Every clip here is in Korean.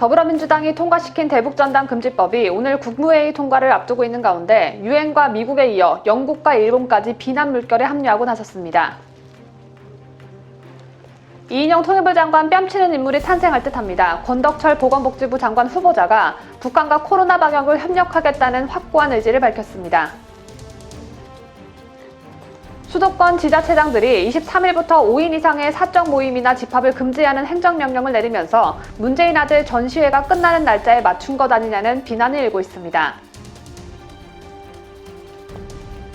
더불어민주당이 통과시킨 대북전단 금지법이 오늘 국무회의 통과를 앞두고 있는 가운데 유엔과 미국에 이어 영국과 일본까지 비난 물결에 합류하고 나섰습니다. 이인영 통일부 장관 뺨치는 인물이 탄생할 듯합니다. 권덕철 보건복지부 장관 후보자가 북한과 코로나 방역을 협력하겠다는 확고한 의지를 밝혔습니다. 수도권 지자체장들이 23일부터 5인 이상의 사적 모임이나 집합을 금지하는 행정명령을 내리면서 문재인 아들 전시회가 끝나는 날짜에 맞춘 것 아니냐는 비난이 일고 있습니다.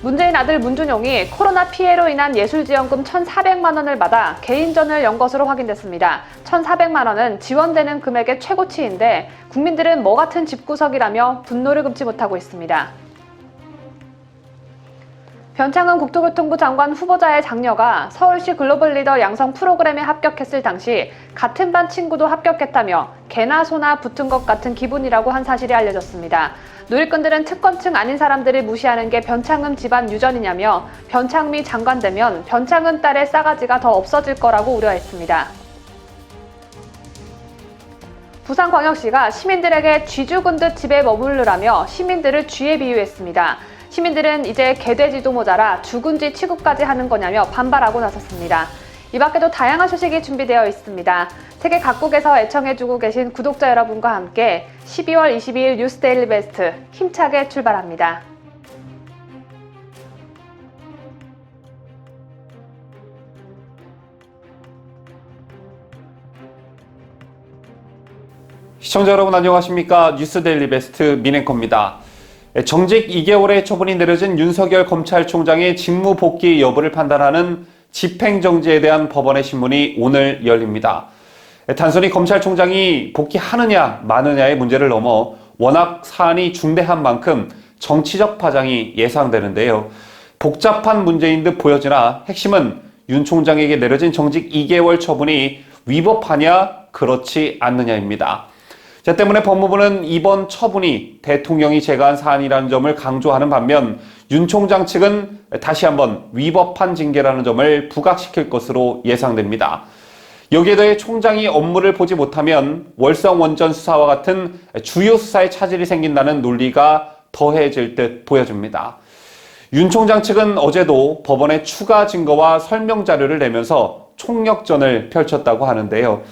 문재인 아들 문준용이 코로나 피해로 인한 예술지원금 1,400만 원을 받아 개인전을 연 것으로 확인됐습니다. 1,400만 원은 지원되는 금액의 최고치인데 국민들은 뭐 같은 집구석이라며 분노를 금치 못하고 있습니다. 변창흠 국토교통부 장관 후보자의 장녀가 서울시 글로벌 리더 양성 프로그램에 합격했을 당시 같은 반 친구도 합격했다며 개나 소나 붙은 것 같은 기분이라고 한 사실이 알려졌습니다. 누리꾼들은 특권층 아닌 사람들을 무시하는 게 변창흠 집안 유전이냐며 변창흠이 장관 되면 변창흠 딸의 싸가지가 더 없어질 거라고 우려했습니다. 부산광역시가 시민들에게 쥐 죽은 듯 집에 머무르라며 시민들을 쥐에 비유했습니다. 시민들은 이제 개돼지도 모자라 죽은 쥐 취급까지 하는 거냐며 반발하고 나섰습니다. 이 밖에도 다양한 소식이 준비되어 있습니다. 세계 각국에서 애청해주고 계신 구독자 여러분과 함께 12월 22일 뉴스데일리 베스트 힘차게 출발합니다. 시청자 여러분 안녕하십니까? 뉴스데일리 베스트 민앵커입니다. 정직 2개월의 처분이 내려진 윤석열 검찰총장의 직무 복귀 여부를 판단하는 집행정지에 대한 법원의 신문이 오늘 열립니다. 단순히 검찰총장이 복귀하느냐 마느냐의 문제를 넘어 워낙 사안이 중대한 만큼 정치적 파장이 예상되는데요. 복잡한 문제인 듯 보여지나 핵심은 윤 총장에게 내려진 정직 2개월 처분이 위법하냐 그렇지 않느냐입니다. 자, 때문에 법무부는 이번 처분이 대통령이 제거한 사안이라는 점을 강조하는 반면 윤 총장 측은 다시 한번 위법한 징계라는 점을 부각시킬 것으로 예상됩니다. 여기에 더해 총장이 업무를 보지 못하면 월성 원전 수사와 같은 주요 수사에 차질이 생긴다는 논리가 더해질 듯 보여집니다. 윤 총장 측은 어제도 법원에 추가 증거와 설명 자료를 내면서 총력전을 펼쳤다고 하는데요.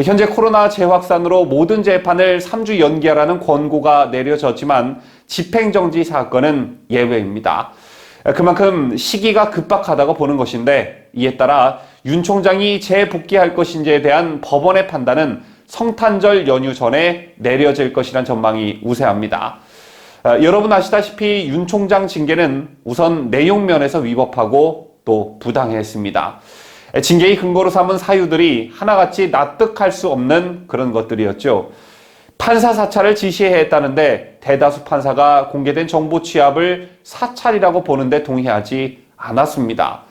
현재 코로나 재확산으로 모든 재판을 3주 연기하라는 권고가 내려졌지만 집행정지 사건은 예외입니다. 그만큼 시기가 급박하다고 보는 것인데 이에 따라 윤 총장이 재복귀할 것인지에 대한 법원의 판단은 성탄절 연휴 전에 내려질 것이란 전망이 우세합니다. 여러분 아시다시피 윤 총장 징계는 우선 내용면에서 위법하고 또 부당했습니다. 징계의 근거로 삼은 사유들이 하나같이 납득할 수 없는 그런 것들이었죠. 판사 사찰을 지시했다는데 대다수 판사가 공개된 정보 취합을 사찰이라고 보는데 동의하지 않았습니다.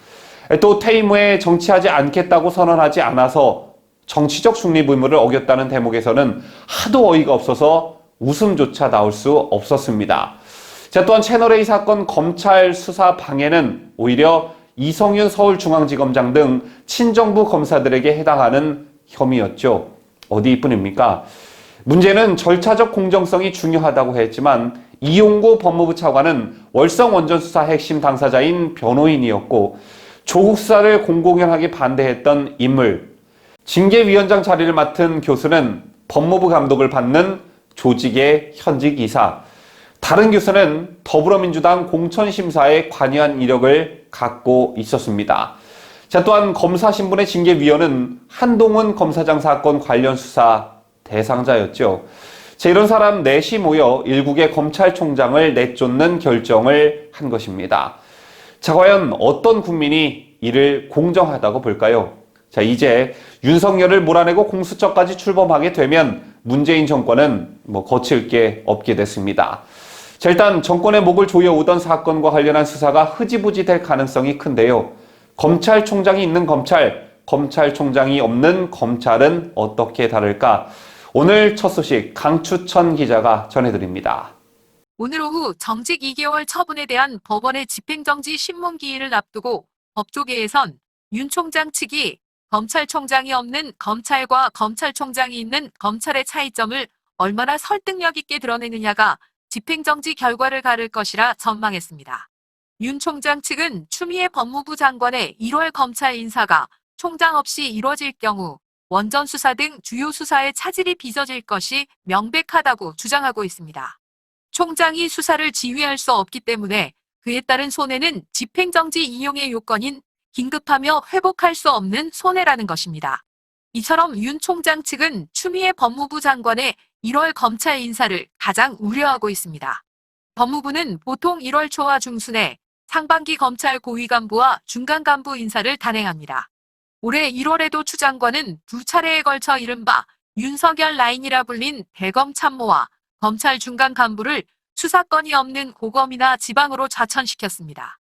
또 퇴임 후에 정치하지 않겠다고 선언하지 않아서 정치적 중립 의무를 어겼다는 대목에서는 하도 어이가 없어서 웃음조차 나올 수 없었습니다. 자, 또한 채널A 사건 검찰 수사 방해는 오히려 이성윤 서울중앙지검장 등 친정부 검사들에게 해당하는 혐의였죠. 어디뿐입니까? 문제는 절차적 공정성이 중요하다고 했지만 이용구 법무부 차관은 월성 원전 수사 핵심 당사자인 변호인이었고 조국 수사를 공공연하게 반대했던 인물, 징계위원장 자리를 맡은 교수는 법무부 감독을 받는 조직의 현직 이사, 다른 교수는 더불어민주당 공천심사에 관여한 이력을 갖고 있었습니다. 자, 또한 검사신분의 징계위원은 한동훈 검사장 사건 관련 수사 대상자였죠. 자, 이런 사람 넷이 모여 일국의 검찰총장을 내쫓는 결정을 한 것입니다. 자, 과연 어떤 국민이 이를 공정하다고 볼까요? 자, 이제 윤석열을 몰아내고 공수처까지 출범하게 되면 문재인 정권은 거칠 게 없게 됐습니다. 자, 일단 정권의 목을 조여오던 사건과 관련한 수사가 흐지부지 될 가능성이 큰데요. 검찰총장이 있는 검찰, 검찰총장이 없는 검찰은 어떻게 다를까? 오늘 첫 소식 강추천 기자가 전해드립니다. 오늘 오후 정직 2개월 처분에 대한 법원의 집행정지 신문기일을 앞두고 법조계에선 윤 총장 측이 검찰총장이 없는 검찰과 검찰총장이 있는 검찰의 차이점을 얼마나 설득력 있게 드러내느냐가 집행정지 결과를 가를 것이라 전망했습니다. 윤 총장 측은 추미애 법무부 장관의 1월 검찰 인사가 총장 없이 이뤄질 경우 원전 수사 등 주요 수사에 차질이 빚어질 것이 명백하다고 주장하고 있습니다. 총장이 수사를 지휘할 수 없기 때문에 그에 따른 손해는 집행정지 이용의 요건인 긴급하며 회복할 수 없는 손해라는 것입니다. 이처럼 윤 총장 측은 추미애 법무부 장관의 1월 검찰 인사를 가장 우려하고 있습니다. 법무부는 보통 1월 초와 중순에 상반기 검찰 고위 간부와 중간 간부 인사를 단행합니다. 올해 1월에도 추 장관은 두 차례에 걸쳐 이른바 윤석열 라인이라 불린 대검 참모와 검찰 중간 간부를 수사권이 없는 고검이나 지방으로 좌천시켰습니다.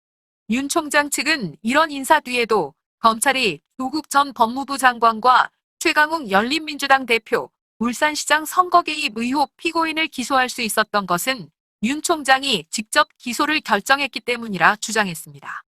윤 총장 측은 이런 인사 뒤에도 검찰이 조국 전 법무부 장관과 최강욱 열린민주당 대표, 울산시장 선거 개입 의혹 피고인을 기소할 수 있었던 것은 윤 총장이 직접 기소를 결정했기 때문이라 주장했습니다.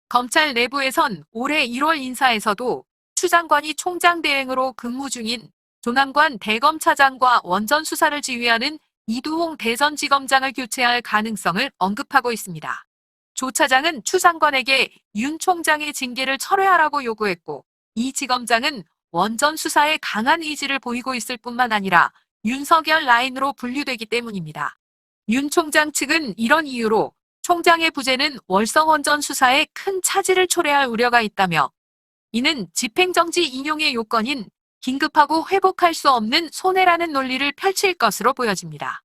검찰 내부에선 올해 1월 인사에서도 추 장관이 총장 대행으로 근무 중인 조남관 대검차장과 원전 수사를 지휘하는 이두홍 대전지검장을 교체할 가능성을 언급하고 있습니다. 조 차장은 추 장관에게 윤 총장의 징계를 철회하라고 요구했고, 이 지검장은 원전 수사에 강한 의지를 보이고 있을 뿐만 아니라 윤석열 라인으로 분류되기 때문입니다. 윤 총장 측은 이런 이유로 총장의 부재는 월성원전 수사에 큰 차질을 초래할 우려가 있다며, 이는 집행정지 인용의 요건인 긴급하고 회복할 수 없는 손해라는 논리를 펼칠 것으로 보여집니다.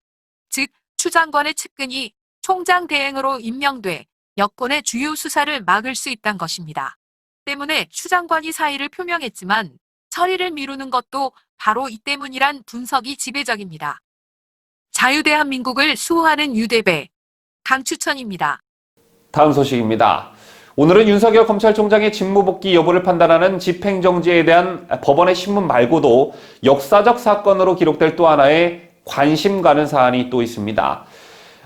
즉, 추 장관의 측근이 총장 대행으로 임명돼 여권의 주요 수사를 막을 수 있다는 것입니다. 때문에 추 장관이 사의를 표명했지만 처리를 미루는 것도 바로 이 때문이란 분석이 지배적입니다. 자유대한민국을 수호하는 유대배 강추천입니다. 다음 소식입니다. 오늘은 윤석열 검찰총장의 직무복귀 여부를 판단하는 집행정지에 대한 법원의 신문 말고도 역사적 사건으로 기록될 또 하나의 관심 가는 사안이 또 있습니다.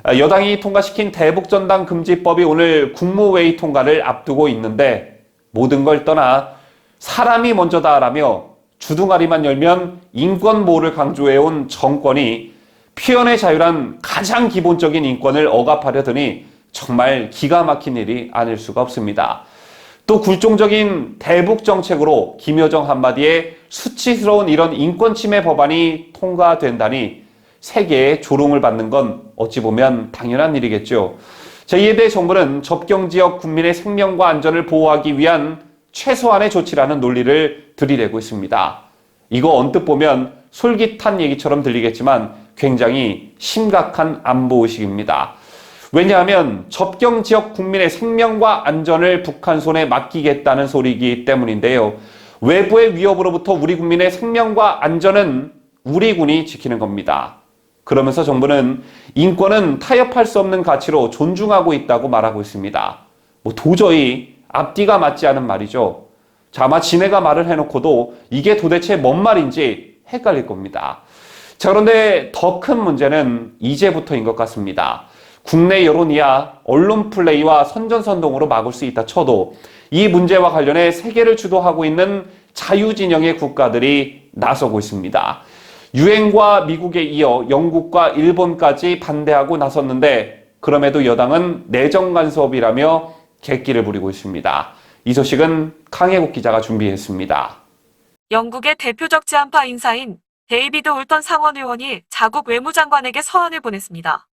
여당이 통과시킨 대북전단 금지법이 오늘 국무회의 통과를 앞두고 있는데, 모든 걸 떠나 사람이 먼저다라며 주둥아리만 열면 인권보호를 강조해온 정권이 표현의 자유란 가장 기본적인 인권을 억압하려 드니 정말 기가 막힌 일이 아닐 수가 없습니다. 또 굴종적인 대북 정책으로 김여정 한마디에 수치스러운 이런 인권 침해 법안이 통과된다니 세계의 조롱을 받는 건 어찌 보면 당연한 일이겠죠. 자, 이에 대해 정부는 접경지역 국민의 생명과 안전을 보호하기 위한 최소한의 조치라는 논리를 들이대고 있습니다. 이거 언뜻 보면 솔깃한 얘기처럼 들리겠지만 굉장히 심각한 안보의식입니다. 왜냐하면 접경지역 국민의 생명과 안전을 북한 손에 맡기겠다는 소리이기 때문인데요. 외부의 위협으로부터 우리 국민의 생명과 안전은 우리 군이 지키는 겁니다. 그러면서 정부는 인권은 타협할 수 없는 가치로 존중하고 있다고 말하고 있습니다. 도저히 앞뒤가 맞지 않은 말이죠. 자, 아마 지네가 말을 해놓고도 이게 도대체 뭔 말인지 헷갈릴 겁니다. 자, 그런데 더 큰 문제는 이제부터인 것 같습니다. 국내 여론이야 언론 플레이와 선전선동으로 막을 수 있다 쳐도 이 문제와 관련해 세계를 주도하고 있는 자유진영의 국가들이 나서고 있습니다. 유엔과 미국에 이어 영국과 일본까지 반대하고 나섰는데, 그럼에도 여당은 내정 간섭이라며 객기를 부리고 있습니다. 이 소식은 강혜국 기자가 준비했습니다. 영국의 대표적 지한파 인사인 데이비드 울턴 상원 의원이 자국 외무장관에게 서한을 보냈습니다.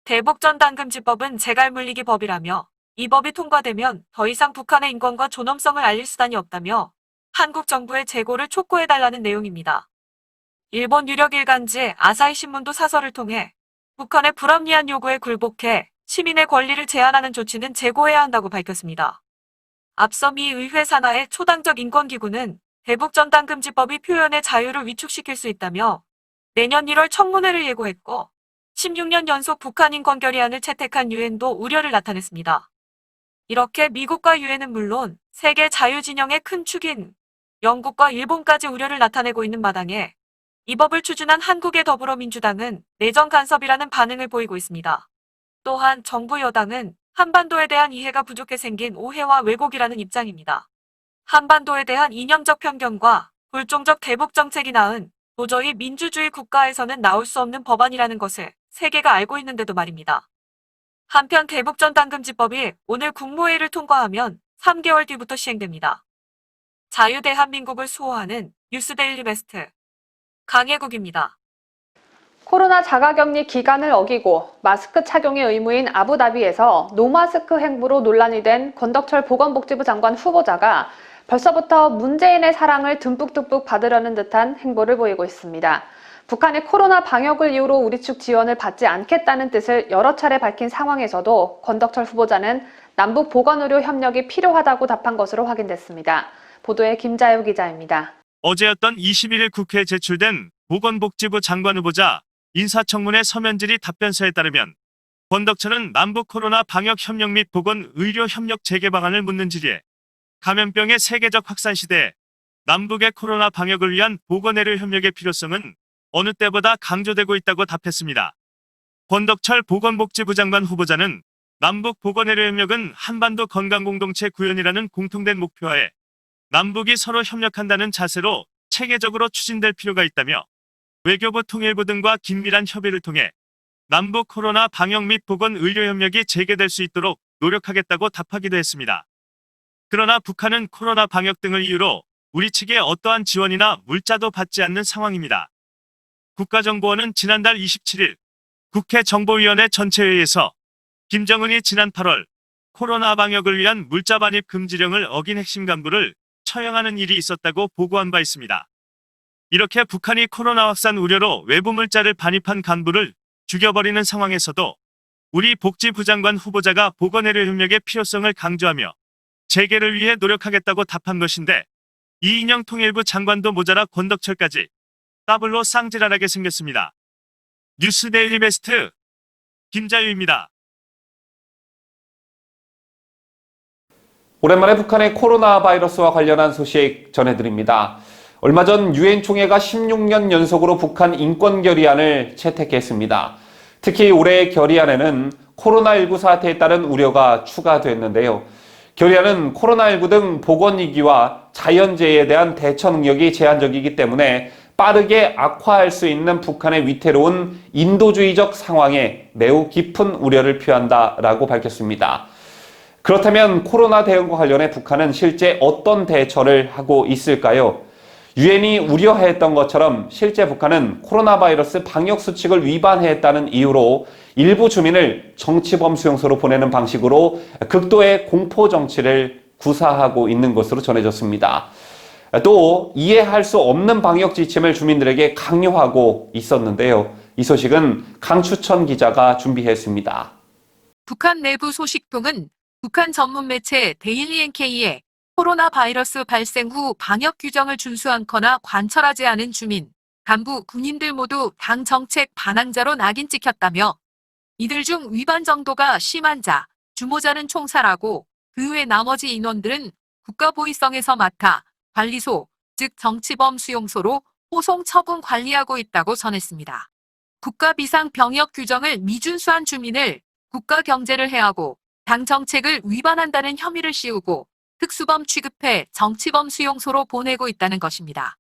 대북전단금지법은 재갈물리기 법이라며 이 법이 통과되면 더 이상 북한의 인권과 존엄성을 알릴 수단이 없다며 한국 정부의 재고를 촉구해달라는 내용입니다. 일본 유력 일간지 아사히 신문도 사설을 통해 북한의 불합리한 요구에 굴복해 시민의 권리를 제한하는 조치는 재고해야 한다고 밝혔습니다. 앞서 미 의회 산하의 초당적 인권기구는 대북전단금지법이 표현의 자유를 위축시킬 수 있다며 내년 1월 청문회를 예고했고, 16년 연속 북한 인권 결의안을 채택한 유엔도 우려를 나타냈습니다. 이렇게 미국과 유엔은 물론 세계 자유진영의 큰 축인 영국과 일본까지 우려를 나타내고 있는 마당에 이 법을 추진한 한국의 더불어민주당은 내정 간섭이라는 반응을 보이고 있습니다. 또한 정부 여당은 한반도에 대한 이해가 부족해 생긴 오해와 왜곡이라는 입장입니다. 한반도에 대한 이념적 편견과 불종적 대북 정책이 낳은 도저히 민주주의 국가에서는 나올 수 없는 법안이라는 것을 세계가 알고 있는데도 말입니다. 한편 대북전 당금지법이 오늘 국무회의를 통과하면 3개월 뒤부터 시행됩니다. 자유대한민국을 수호하는 뉴스데일리 베스트 강혜국입니다. 코로나 자가격리 기간을 어기고 마스크 착용이 의무인 아부다비에서 노마스크 행보로 논란이 된 권덕철 보건복지부 장관 후보자가 벌써부터 문재인의 사랑을 듬뿍듬뿍 받으려는 듯한 행보를 보이고 있습니다. 북한의 코로나 방역을 이유로 우리 측 지원을 받지 않겠다는 뜻을 여러 차례 밝힌 상황에서도 권덕철 후보자는 남북 보건의료 협력이 필요하다고 답한 것으로 확인됐습니다. 보도에 김자유 기자입니다. 어제였던 21일 국회에 제출된 보건복지부 장관 후보자 인사청문회 서면질의 답변서에 따르면 권덕철은 남북 코로나 방역 협력 및 보건 의료 협력 재개 방안을 묻는 질의에 감염병의 세계적 확산 시대에 남북의 코로나 방역을 위한 보건의료 협력의 필요성은 어느 때보다 강조되고 있다고 답했습니다. 권덕철 보건복지부 장관 후보자는 남북 보건의료 협력은 한반도 건강공동체 구현이라는 공통된 목표하에 남북이 서로 협력한다는 자세로 체계적으로 추진될 필요가 있다며 외교부 통일부 등과 긴밀한 협의를 통해 남북 코로나 방역 및 보건 의료 협력이 재개될 수 있도록 노력하겠다고 답하기도 했습니다. 그러나 북한은 코로나 방역 등을 이유로 우리 측에 어떠한 지원이나 물자도 받지 않는 상황입니다. 국가정보원은 지난달 27일 국회 정보위원회 전체회의에서 김정은이 지난 8월 코로나 방역을 위한 물자 반입 금지령을 어긴 핵심 간부를 처형하는 일이 있었다고 보고한 바 있습니다. 이렇게 북한이 코로나 확산 우려로 외부 물자를 반입한 간부를 죽여버리는 상황에서도 우리 복지부 장관 후보자가 보건의료 협력의 필요성을 강조하며 재개를 위해 노력하겠다고 답한 것인데 이인영 통일부 장관도 모자라 권덕철까지 더블로 쌍질하게 생겼습니다. 뉴스데일리 베스트 김자유입니다. 오랜만에 북한의 코로나 바이러스와 관련한 소식 전해드립니다. 얼마 전 유엔 총회가 16년 연속으로 북한 인권 결의안을 채택했습니다. 특히 올해 결의안에는 코로나19 사태에 따른 우려가 추가됐는데요. 결의안은 코로나19 등 보건위기와 자연재해에 대한 대처 능력이 제한적이기 때문에 빠르게 악화할 수 있는 북한의 위태로운 인도주의적 상황에 매우 깊은 우려를 표한다라고 밝혔습니다. 그렇다면 코로나 대응과 관련해 북한은 실제 어떤 대처를 하고 있을까요? 유엔이 우려했던 것처럼 실제 북한은 코로나 바이러스 방역 수칙을 위반했다는 이유로 일부 주민을 정치범 수용소로 보내는 방식으로 극도의 공포 정치를 구사하고 있는 것으로 전해졌습니다. 또 이해할 수 없는 방역 지침을 주민들에게 강요하고 있었는데요. 이 소식은 강추천 기자가 준비했습니다. 북한 내부 소식통은 북한 전문 매체 데일리 NK에 코로나 바이러스 발생 후 방역 규정을 준수 않거나 관철하지 않은 주민, 간부, 군인들 모두 당 정책 반항자로 낙인 찍혔다며 이들 중 위반 정도가 심한 자, 주모자는 총살하고 그 외 나머지 인원들은 국가보위성에서 맡아 관리소, 즉 정치범 수용소로 호송 처분 관리하고 있다고 전했습니다. 국가비상병역 규정을 미준수한 주민을 국가 경제를 해하고 당 정책을 위반한다는 혐의를 씌우고 특수범 취급해 정치범 수용소로 보내고 있다는 것입니다.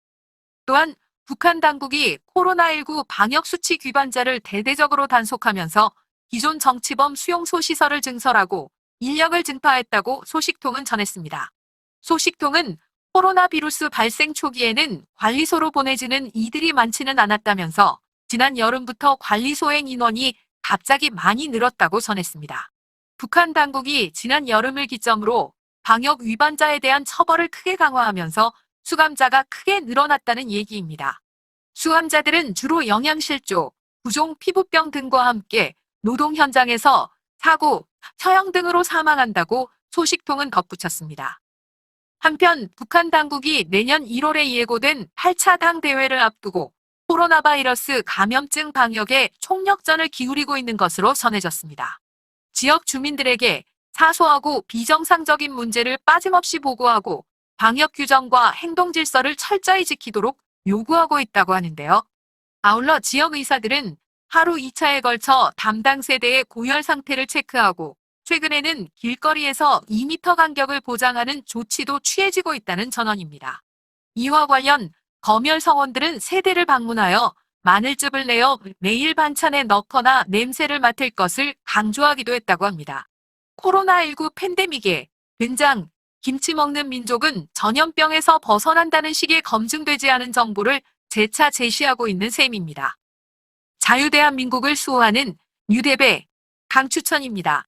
또한 북한 당국이 코로나19 방역 수칙 위반자를 대대적으로 단속하면서 기존 정치범 수용소 시설을 증설하고 인력을 증파했다고 소식통은 전했습니다. 소식통은 코로나 바이러스 발생 초기에는 관리소로 보내지는 이들이 많지는 않았다면서 지난 여름부터 관리 소행 인원이 갑자기 많이 늘었다고 전했습니다. 북한 당국이 지난 여름을 기점으로 방역 위반자에 대한 처벌을 크게 강화하면서 수감자가 크게 늘어났다는 얘기입니다. 수감자들은 주로 영양실조, 부종 피부병 등과 함께 노동 현장에서 사고, 처형 등으로 사망한다고 소식통은 덧붙였습니다. 한편 북한 당국이 내년 1월에 예고된 8차 당 대회를 앞두고 코로나 바이러스 감염증 방역에 총력전을 기울이고 있는 것으로 전해졌습니다. 지역 주민들에게 사소하고 비정상적인 문제를 빠짐없이 보고하고 방역 규정과 행동 질서를 철저히 지키도록 요구하고 있다고 하는데요. 아울러 지역 의사들은 하루 2차에 걸쳐 담당 세대의 고열 상태를 체크하고 최근에는 길거리에서 2m 간격을 보장하는 조치도 취해지고 있다는 전언입니다. 이와 관련 검열 성원들은 세대를 방문하여 마늘즙을 내어 매일 반찬에 넣거나 냄새를 맡을 것을 강조하기도 했다고 합니다. 코로나19 팬데믹에 된장, 김치 먹는 민족은 전염병에서 벗어난다는 식의 검증되지 않은 정보를 재차 제시하고 있는 셈입니다. 자유대한민국을 수호하는 유대배 강추천입니다.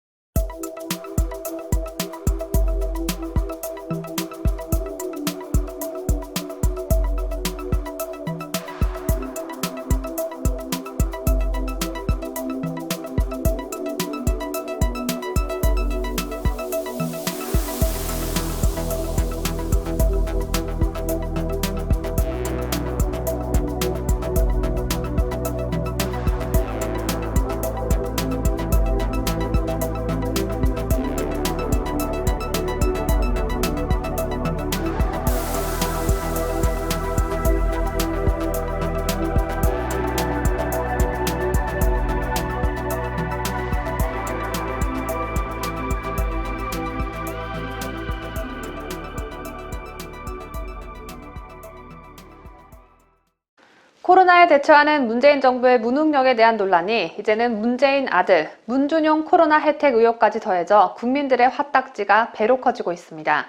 코로나에 대처하는 문재인 정부의 무능력에 대한 논란이 이제는 문재인 아들 문준용 코로나 혜택 의혹까지 더해져 국민들의 화딱지가 배로 커지고 있습니다.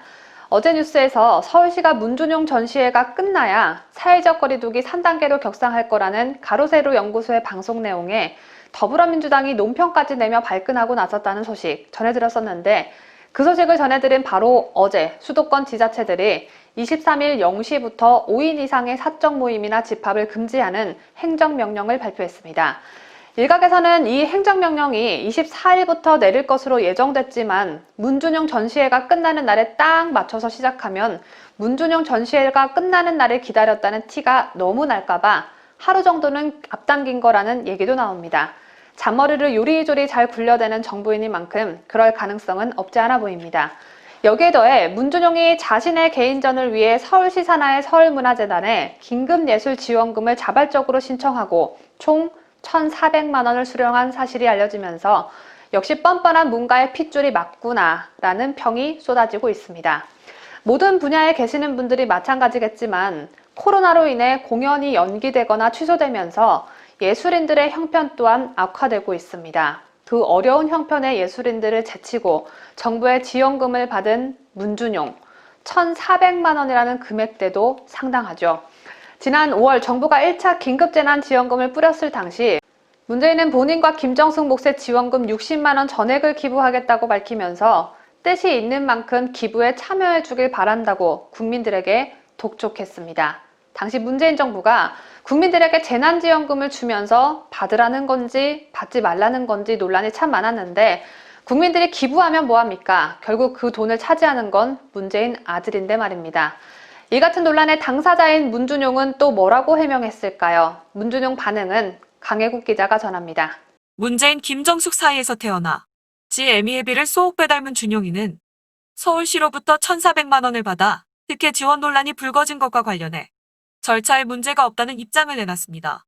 어제 뉴스에서 서울시가 문준용 전시회가 끝나야 사회적 거리두기 3단계로 격상할 거라는 가로세로 연구소의 방송 내용에 더불어민주당이 논평까지 내며 발끈하고 나섰다는 소식 전해드렸었는데, 그 소식을 전해드린 바로 어제 수도권 지자체들이 23일 0시부터 5인 이상의 사적 모임이나 집합을 금지하는 행정명령을 발표했습니다. 일각에서는 이 행정명령이 24일부터 내릴 것으로 예정됐지만 문준용 전시회가 끝나는 날에 딱 맞춰서 시작하면 문준용 전시회가 끝나는 날을 기다렸다는 티가 너무 날까봐 하루 정도는 앞당긴 거라는 얘기도 나옵니다. 잔머리를 요리조리 잘 굴려대는 정부인인 만큼 그럴 가능성은 없지 않아 보입니다. 여기에 더해 문준용이 자신의 개인전을 위해 서울시 산하의 서울문화재단에 긴급예술지원금을 자발적으로 신청하고 총 1,400만 원을 수령한 사실이 알려지면서 역시 뻔뻔한 문가의 핏줄이 맞구나라는 평이 쏟아지고 있습니다. 모든 분야에 계시는 분들이 마찬가지겠지만 코로나로 인해 공연이 연기되거나 취소되면서 예술인들의 형편 또한 악화되고 있습니다. 그 어려운 형편의 예술인들을 제치고 정부의 지원금을 받은 문준용 1,400만 원이라는 금액대도 상당하죠. 지난 5월 정부가 1차 긴급재난지원금을 뿌렸을 당시 문재인은 본인과 김정숙 몫의 지원금 60만 원 전액을 기부하겠다고 밝히면서 뜻이 있는 만큼 기부에 참여해 주길 바란다고 국민들에게 독촉했습니다. 당시 문재인 정부가 국민들에게 재난지원금을 주면서 받으라는 건지 받지 말라는 건지 논란이 참 많았는데, 국민들이 기부하면 뭐합니까? 결국 그 돈을 차지하는 건 문재인 아들인데 말입니다. 이 같은 논란의 당사자인 문준용은 또 뭐라고 해명했을까요? 문준용 반응은 강혜국 기자가 전합니다. 문재인 김정숙 사이에서 태어나 지 애미애비를 쏙 빼닮은 준용이는 서울시로부터 1,400만 원을 받아 특혜 지원 논란이 불거진 것과 관련해 절차에 문제가 없다는 입장을 내놨습니다.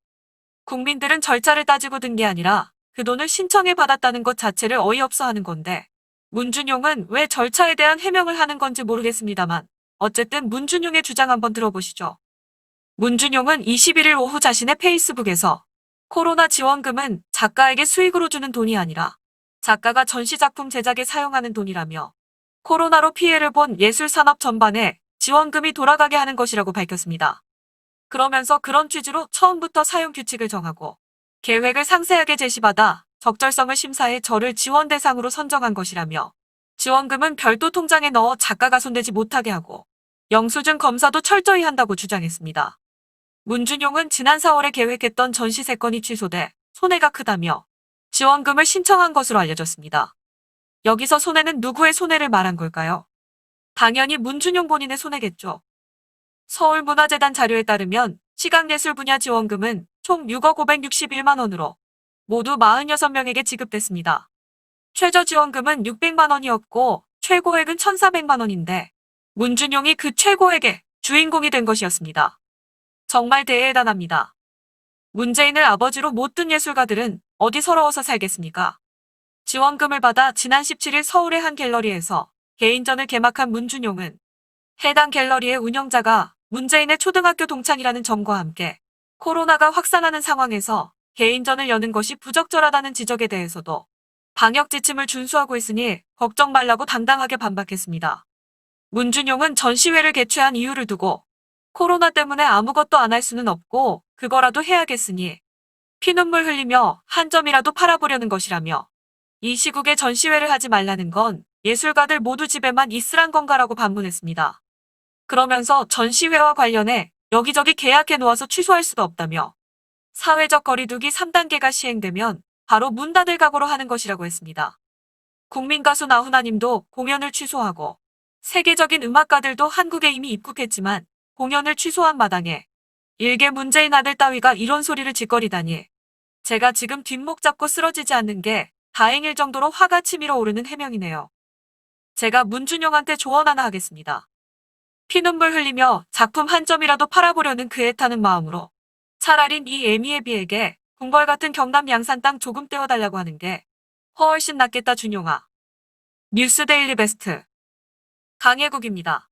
국민들은 절차를 따지고 든 게 아니라 그 돈을 신청해 받았다는 것 자체를 어이없어 하는 건데, 문준용은 왜 절차에 대한 해명을 하는 건지 모르겠습니다만 어쨌든 문준용의 주장 한번 들어보시죠. 문준용은 21일 오후 자신의 페이스북에서 코로나 지원금은 작가에게 수익으로 주는 돈이 아니라 작가가 전시작품 제작에 사용하는 돈이라며 코로나로 피해를 본 예술산업 전반에 지원금이 돌아가게 하는 것이라고 밝혔습니다. 그러면서 그런 취지로 처음부터 사용 규칙을 정하고 계획을 상세하게 제시받아 적절성을 심사해 저를 지원 대상으로 선정한 것이라며 지원금은 별도 통장에 넣어 작가가 손대지 못하게 하고 영수증 검사도 철저히 한다고 주장했습니다. 문준용은 지난 4월에 계획했던 전시 3건이 취소돼 손해가 크다며 지원금을 신청한 것으로 알려졌습니다. 여기서 손해는 누구의 손해를 말한 걸까요? 당연히 문준용 본인의 손해겠죠. 서울문화재단 자료에 따르면 시각예술 분야 지원금은 총 6억 561만 원으로 모두 46명에게 지급됐습니다. 최저 지원금은 600만 원이었고 최고액은 1,400만 원인데 문준용이 그 최고액의 주인공이 된 것이었습니다. 정말 대단합니다. 문재인을 아버지로 못 둔 예술가들은 어디 서러워서 살겠습니까? 지원금을 받아 지난 17일 서울의 한 갤러리에서 개인전을 개막한 문준용은 해당 갤러리의 운영자가 문재인의 초등학교 동창이라는 점과 함께 코로나가 확산하는 상황에서 개인전을 여는 것이 부적절하다는 지적에 대해서도 방역 지침을 준수하고 있으니 걱정 말라고 당당하게 반박했습니다. 문준용은 전시회를 개최한 이유를 두고 코로나 때문에 아무것도 안 할 수는 없고 그거라도 해야겠으니 피눈물 흘리며 한 점이라도 팔아보려는 것이라며 이 시국에 전시회를 하지 말라는 건 예술가들 모두 집에만 있으란 건가라고 반문했습니다. 그러면서 전시회와 관련해 여기저기 계약해 놓아서 취소할 수도 없다며 사회적 거리두기 3단계가 시행되면 바로 문 닫을 각오로 하는 것이라고 했습니다. 국민가수 나훈아님도 공연을 취소하고 세계적인 음악가들도 한국에 이미 입국했지만 공연을 취소한 마당에 일개 문재인 아들 따위가 이런 소리를 짓거리다니 제가 지금 뒷목 잡고 쓰러지지 않는 게 다행일 정도로 화가 치밀어 오르는 해명이네요. 제가 문준용한테 조언 하나 하겠습니다. 피눈물 흘리며 작품 한 점이라도 팔아보려는 그 애타는 마음으로 차라리 이 애미애비에게 궁궐 같은 경남 양산 땅 조금 떼어달라고 하는 게 훨씬 낫겠다 준용아. 뉴스데일리 베스트 강혜국입니다.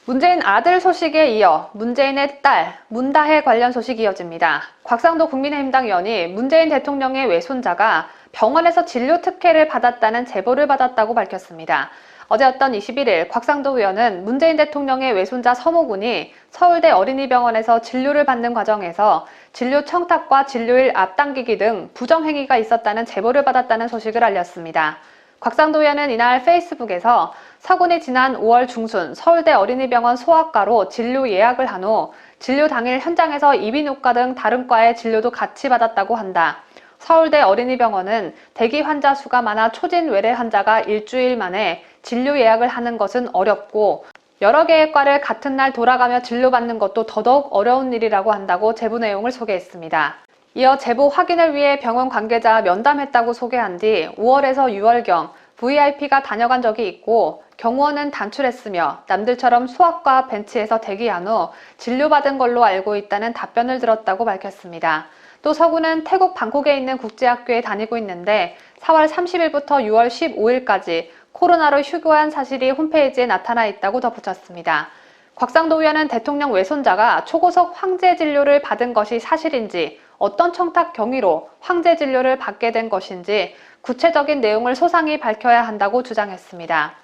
문재인 아들 소식에 이어 문재인의 딸 문다혜 관련 소식이 이어집니다. 곽상도 국민의힘당 의원이 문재인 대통령의 외손자가 병원에서 진료 특혜를 받았다는 제보를 받았다고 밝혔습니다. 어제였던 21일 곽상도 의원은 문재인 대통령의 외손자 서모군이 서울대 어린이병원에서 진료를 받는 과정에서 진료 청탁과 진료일 앞당기기 등 부정행위가 있었다는 제보를 받았다는 소식을 알렸습니다. 곽상도 의원은 이날 페이스북에서 서군이 지난 5월 중순 서울대 어린이병원 소아과로 진료 예약을 한 후 진료 당일 현장에서 이비인후과 등 다른 과의 진료도 같이 받았다고 한다. 서울대 어린이병원은 대기 환자 수가 많아 초진 외래 환자가 일주일 만에 진료 예약을 하는 것은 어렵고 여러 개의 과를 같은 날 돌아가며 진료받는 것도 더더욱 어려운 일이라고 한다고 제보 내용을 소개했습니다. 이어 제보 확인을 위해 병원 관계자 면담했다고 소개한 뒤 5월에서 6월경 VIP가 다녀간 적이 있고 경호원은 단출했으며 남들처럼 소아과 벤치에서 대기한 후 진료받은 걸로 알고 있다는 답변을 들었다고 밝혔습니다. 또 서구는 태국 방콕에 있는 국제학교에 다니고 있는데 4월 30일부터 6월 15일까지 코로나로 휴교한 사실이 홈페이지에 나타나 있다고 덧붙였습니다. 곽상도 의원은 대통령 외손자가 초고속 황제 진료를 받은 것이 사실인지 어떤 청탁 경위로 황제 진료를 받게 된 것인지 구체적인 내용을 소상히 밝혀야 한다고 주장했습니다.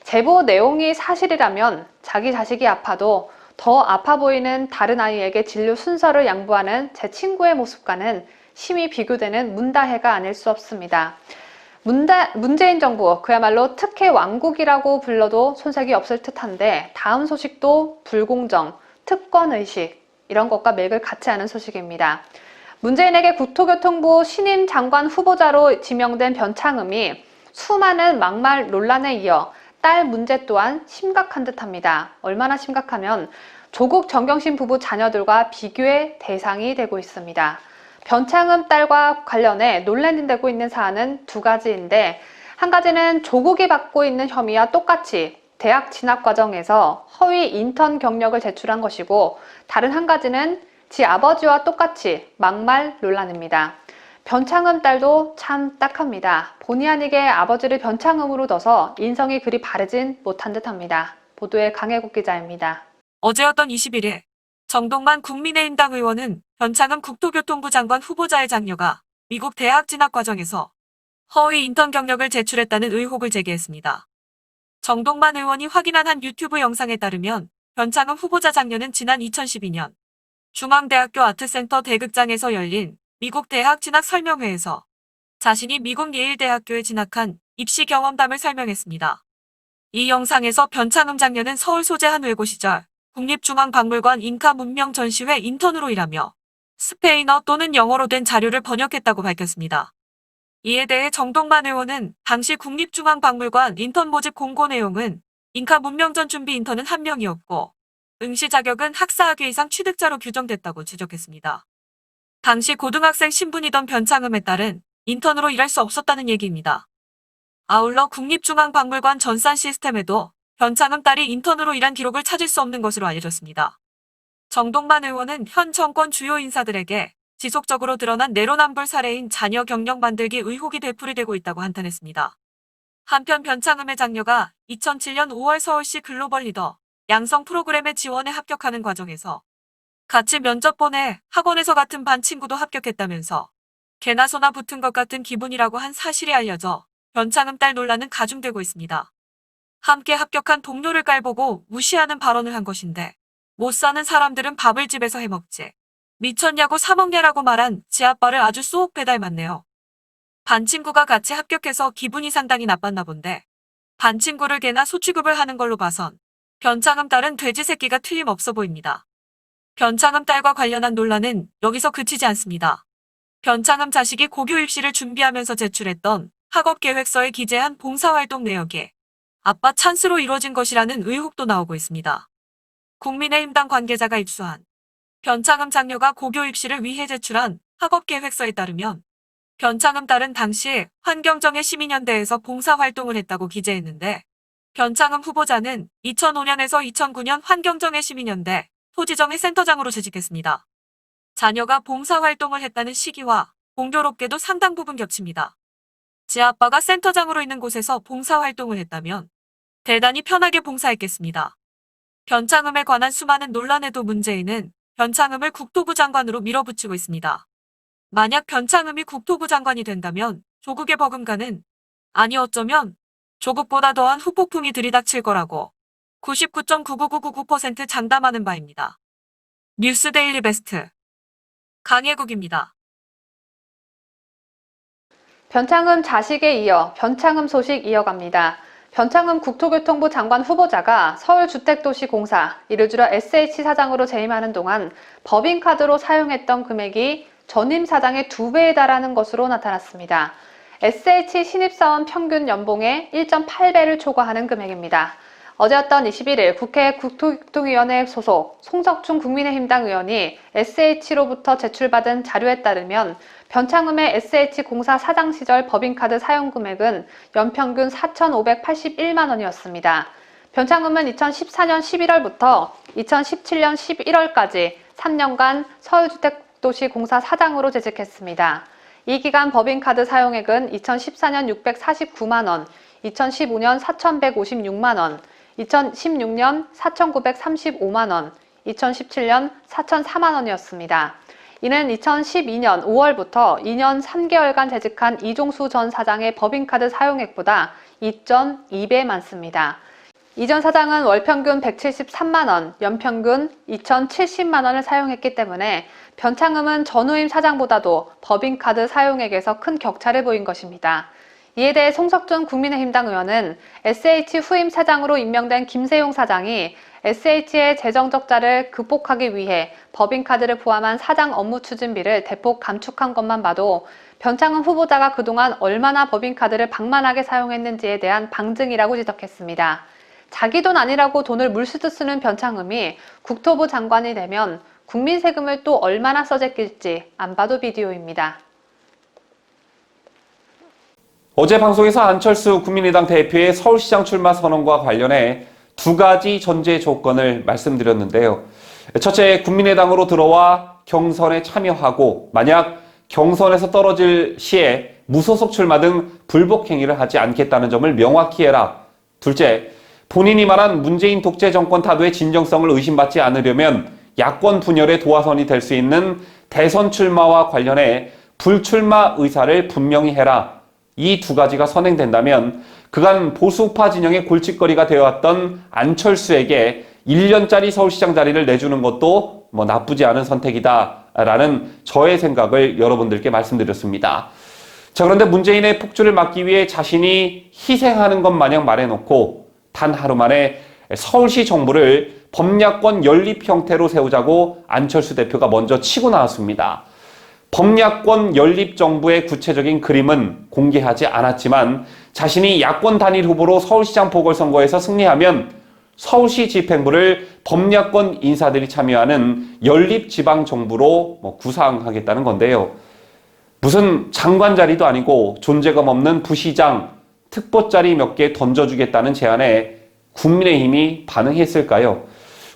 제보 내용이 사실이라면 자기 자식이 아파도 더 아파 보이는 다른 아이에게 진료 순서를 양보하는 제 친구의 모습과는 심히 비교되는 문다혜가 아닐 수 없습니다. 문재인 정부 그야말로 특혜 왕국이라고 불러도 손색이 없을 듯한데 다음 소식도 불공정, 특권의식 이런 것과 맥을 같이 하는 소식입니다. 문재인에게 국토교통부 신임 장관 후보자로 지명된 변창흠이 수많은 막말 논란에 이어 딸 문제 또한 심각한 듯합니다. 얼마나 심각하면 조국 정경심 부부 자녀들과 비교의 대상이 되고 있습니다. 변창흠 딸과 관련해 논란이 되고 있는 사안은 두 가지인데 한 가지는 조국이 받고 있는 혐의와 똑같이 대학 진학 과정에서 허위 인턴 경력을 제출한 것이고 다른 한 가지는 지 아버지와 똑같이 막말 논란입니다. 변창흠 딸도 참 딱합니다. 본의 아니게 아버지를 변창흠으로 둬서 인성이 그리 바르진 못한 듯합니다. 보도에 강혜국 기자입니다. 어제였던 21일 정동만 국민의힘당 의원은 변창흠 국토교통부 장관 후보자의 장녀가 미국 대학 진학 과정에서 허위 인턴 경력을 제출했다는 의혹을 제기했습니다. 정동만 의원이 확인한 한 유튜브 영상에 따르면 변창흠 후보자 장녀는 지난 2012년 중앙대학교 아트센터 대극장에서 열린 미국 대학 진학 설명회에서 자신이 미국 예일대학교에 진학한 입시 경험담을 설명했습니다. 이 영상에서 변창흠 장녀는 서울 소재 한 외고 시절 국립중앙박물관 잉카 문명 전시회 인턴으로 일하며 스페인어 또는 영어로 된 자료를 번역했다고 밝혔습니다. 이에 대해 정동만 의원은 당시 국립중앙박물관 인턴 모집 공고 내용은 잉카 문명전 준비 인턴은 한 명이었고 응시 자격은 학사학위 이상 취득자로 규정됐다고 지적했습니다. 당시 고등학생 신분이던 변창흠에 따른 인턴으로 일할 수 없었다는 얘기입니다. 아울러 국립중앙박물관 전산 시스템에도 변창흠 딸이 인턴으로 일한 기록을 찾을 수 없는 것으로 알려졌습니다. 정동만 의원은 현 정권 주요 인사들에게 지속적으로 드러난 내로남불 사례인 자녀 경력 만들기 의혹이 되풀이되고 있다고 한탄했습니다. 한편 변창흠의 장녀가 2007년 5월 서울시 글로벌 리더 양성 프로그램에 지원에 합격하는 과정에서 같이 면접 보내 학원에서 같은 반 친구도 합격했다면서 개나 소나 붙은 것 같은 기분이라고 한 사실이 알려져 변창흠 딸 논란은 가중되고 있습니다. 함께 합격한 동료를 깔보고 무시하는 발언을 한 것인데 못 사는 사람들은 밥을 집에서 해먹지. 미쳤냐고 사먹냐라고 말한 지아빠를 아주 쏙 배달맞네요. 반 친구가 같이 합격해서 기분이 상당히 나빴나 본데 반 친구를 개나 소 취급을 하는 걸로 봐선 변창흠 딸은 돼지 새끼가 틀림없어 보입니다. 변창흠 딸과 관련한 논란은 여기서 그치지 않습니다. 변창흠 자식이 고교 입시를 준비하면서 제출했던 학업 계획서에 기재한 봉사활동 내역에 아빠 찬스로 이뤄진 것이라는 의혹도 나오고 있습니다. 국민의힘당 관계자가 입수한 변창흠 장녀가 고교 입시를 위해 제출한 학업 계획서에 따르면 변창흠 딸은 당시 환경정의 시민연대에서 봉사활동을 했다고 기재했는데 변창흠 후보자는 2005년에서 2009년 환경정의 시민연대 토지정의 센터장으로 재직했습니다. 자녀가 봉사활동을 했다는 시기와 공교롭게도 상당 부분 겹칩니다. 지아빠가 센터장으로 있는 곳에서 봉사활동을 했다면 대단히 편하게 봉사했겠습니다. 변창흠에 관한 수많은 논란에도 문재인은 변창흠을 국토부 장관으로 밀어붙이고 있습니다. 만약 변창흠이 국토부 장관이 된다면 조국의 버금가는 아니 어쩌면 조국보다 더한 후폭풍이 들이닥칠 거라고 99.99999% 장담하는 바입니다. 뉴스데일리 베스트 강혜국입니다. 변창흠 자식에 이어 변창흠 소식 이어갑니다. 변창흠 국토교통부 장관 후보자가 서울주택도시공사, 이를 줄여 SH 사장으로 재임하는 동안 법인카드로 사용했던 금액이 전임 사장의 2배에 달하는 것으로 나타났습니다. SH 신입사원 평균 연봉의 1.8배를 초과하는 금액입니다. 어제였던 21일 국회 국토교통위원회 소속 송석준 국민의힘당 의원이 SH로부터 제출받은 자료에 따르면 변창흠의 SH공사 사장 시절 법인카드 사용 금액은 연평균 4,581만 원이었습니다. 변창흠은 2014년 11월부터 2017년 11월까지 3년간 서울주택도시공사 사장으로 재직했습니다. 이 기간 법인카드 사용액은 2014년 649만 원, 2015년 4,156만 원, 2016년 4,935만 원, 2017년 4,004만 원이었습니다. 이는 2012년 5월부터 2년 3개월간 재직한 이종수 전 사장의 법인카드 사용액보다 2.2배 많습니다. 이 전 사장은 월평균 173만 원, 연평균 2,070만 원을 사용했기 때문에 변창흠은 전후임 사장보다도 법인카드 사용액에서 큰 격차를 보인 것입니다. 이에 대해 송석준 국민의힘당 의원은 SH 후임 사장으로 임명된 김세용 사장이 SH의 재정 적자를 극복하기 위해 법인카드를 포함한 사장 업무 추진비를 대폭 감축한 것만 봐도 변창흠 후보자가 그동안 얼마나 법인카드를 방만하게 사용했는지에 대한 방증이라고 지적했습니다. 자기 돈 아니라고 돈을 물쓰듯 쓰는 변창흠이 국토부 장관이 되면 국민 세금을 또 얼마나 써제낄지 안 봐도 비디오입니다. 어제 방송에서 안철수 국민의당 대표의 서울시장 출마 선언과 관련해 2가지 전제 조건을 말씀드렸는데요. 첫째, 국민의당으로 들어와 경선에 참여하고 만약 경선에서 떨어질 시에 무소속 출마 등 불복 행위를 하지 않겠다는 점을 명확히 해라. 둘째, 본인이 말한 문재인 독재 정권 타도의 진정성을 의심받지 않으려면 야권 분열의 도화선이 될 수 있는 대선 출마와 관련해 불출마 의사를 분명히 해라. 이 2가지가 선행된다면 그간 보수파 진영의 골칫거리가 되어왔던 안철수에게 1년짜리 서울시장 자리를 내주는 것도 나쁘지 않은 선택이다라는 저의 생각을 여러분들께 말씀드렸습니다. 자, 그런데 문재인의 폭주를 막기 위해 자신이 희생하는 것 마냥 말해놓고 단 하루 만에 서울시 정부를 범야권 연립 형태로 세우자고 안철수 대표가 먼저 치고 나왔습니다. 범야권 연립 정부의 구체적인 그림은 공개하지 않았지만 자신이 야권 단일 후보로 서울시장 보궐선거에서 승리하면 서울시 집행부를 범야권 인사들이 참여하는 연립지방정부로 구상하겠다는 건데요. 무슨 장관 자리도 아니고 존재감 없는 부시장, 특보 자리 몇 개 던져주겠다는 제안에 국민의힘이 반응했을까요?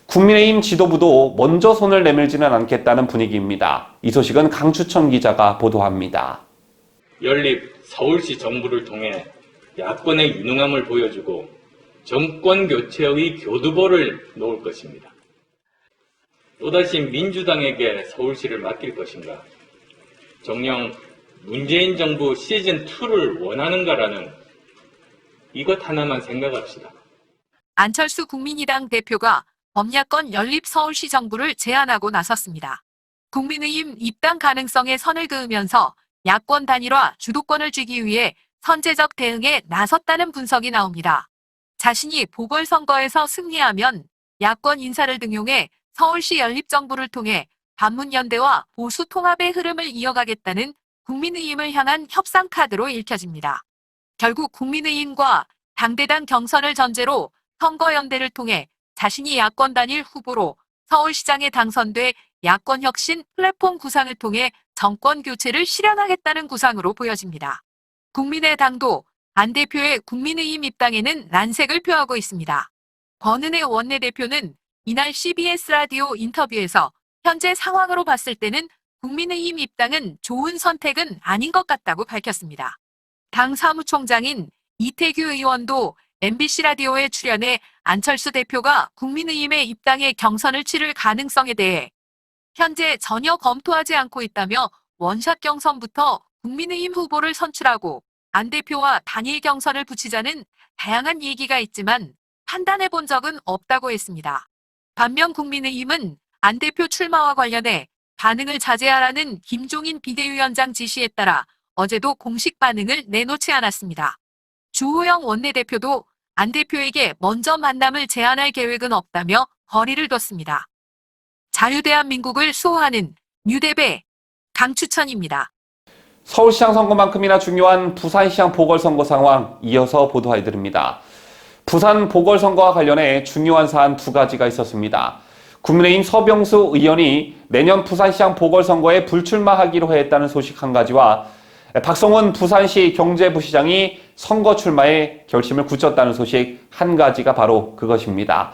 국민의힘 지도부도 먼저 손을 내밀지는 않겠다는 분위기입니다. 이 소식은 강추천 기자가 보도합니다. 연립 서울시 정부를 통해 야권의 유능함을 보여주고 정권 교체의 교두보를 놓을 것입니다. 또다시 민주당에게 서울시를 맡길 것인가? 정녕 문재인 정부 시즌2를 원하는가라는 이것 하나만 생각합시다. 안철수 국민의당 대표가 범야권 연립 서울시 정부를 제안하고 나섰습니다. 국민의힘 입당 가능성에 선을 그으면서 야권 단일화 주도권을 쥐기 위해 선제적 대응에 나섰다는 분석이 나옵니다. 자신이 보궐선거에서 승리하면 야권 인사를 등용해 서울시 연립정부를 통해 반문연대와 보수 통합의 흐름을 이어가겠다는 국민의힘을 향한 협상 카드로 읽혀집니다. 결국 국민의힘과 당대당 경선을 전제로 선거연대를 통해 자신이 야권 단일 후보로 서울시장에 당선돼 야권 혁신 플랫폼 구상을 통해 정권 교체를 실현하겠다는 구상으로 보여집니다. 국민의당도 안 대표의 국민의힘 입당에는 난색을 표하고 있습니다. 권은혜 원내대표는 이날 CBS 라디오 인터뷰에서 현재 상황으로 봤을 때는 국민의힘 입당은 좋은 선택은 아닌 것 같다고 밝혔습니다. 당 사무총장인 이태규 의원도 MBC 라디오에 출연해 안철수 대표가 국민의힘의 입당에 경선을 치를 가능성에 대해 현재 전혀 검토하지 않고 있다며 원샷 경선부터 국민의힘 후보를 선출하고 안 대표와 단일 경선을 붙이자는 다양한 얘기가 있지만 판단해 본 적은 없다고 했습니다. 반면 국민의힘은 안 대표 출마와 관련해 반응을 자제하라는 김종인 비대위원장 지시에 따라 어제도 공식 반응을 내놓지 않았습니다. 주호영 원내대표도 안 대표에게 먼저 만남을 제안할 계획은 없다며 거리를 뒀습니다. 자유대한민국을 수호하는 뉴대배 강추천입니다. 서울시장 선거만큼이나 중요한 부산시장 보궐선거 상황 이어서 보도해드립니다. 부산 보궐선거와 관련해 중요한 사안 두 가지가 있었습니다. 국민의힘 서병수 의원이 내년 부산시장 보궐선거에 불출마하기로 했다는 소식 한 가지와 박성훈 부산시 경제부시장이 선거 출마에 결심을 굳혔다는 소식 한 가지가 바로 그것입니다.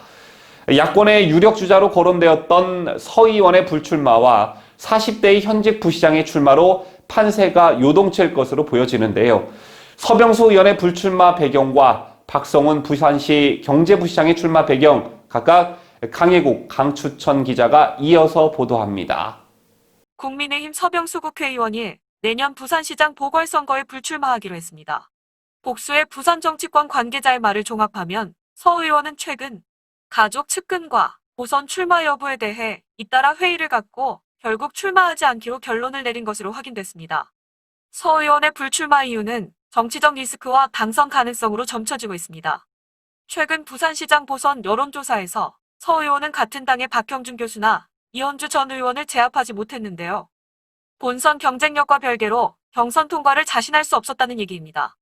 야권의 유력 주자로 거론되었던 서 의원의 불출마와 40대의 현직 부시장의 출마로 판세가 요동칠 것으로 보여지는데요. 서병수 의원의 불출마 배경과 박성훈 부산시 경제부시장의 출마 배경 각각 강혜국, 강추천 기자가 이어서 보도합니다. 국민의힘 서병수 국회의원이 내년 부산시장 보궐선거에 불출마하기로 했습니다. 복수의 부산 정치권 관계자의 말을 종합하면 서 의원은 최근 가족 측근과 보선 출마 여부에 대해 잇따라 회의를 갖고 결국 출마하지 않기로 결론을 내린 것으로 확인됐습니다. 서 의원의 불출마 이유는 정치적 리스크와 당선 가능성으로 점쳐지고 있습니다. 최근 부산시장 보선 여론조사에서 서 의원은 같은 당의 박형준 교수나 이현주 전 의원을 제압하지 못했는데요. 본선 경쟁력과 별개로 경선 통과를 자신할 수 없었다는 얘기입니다.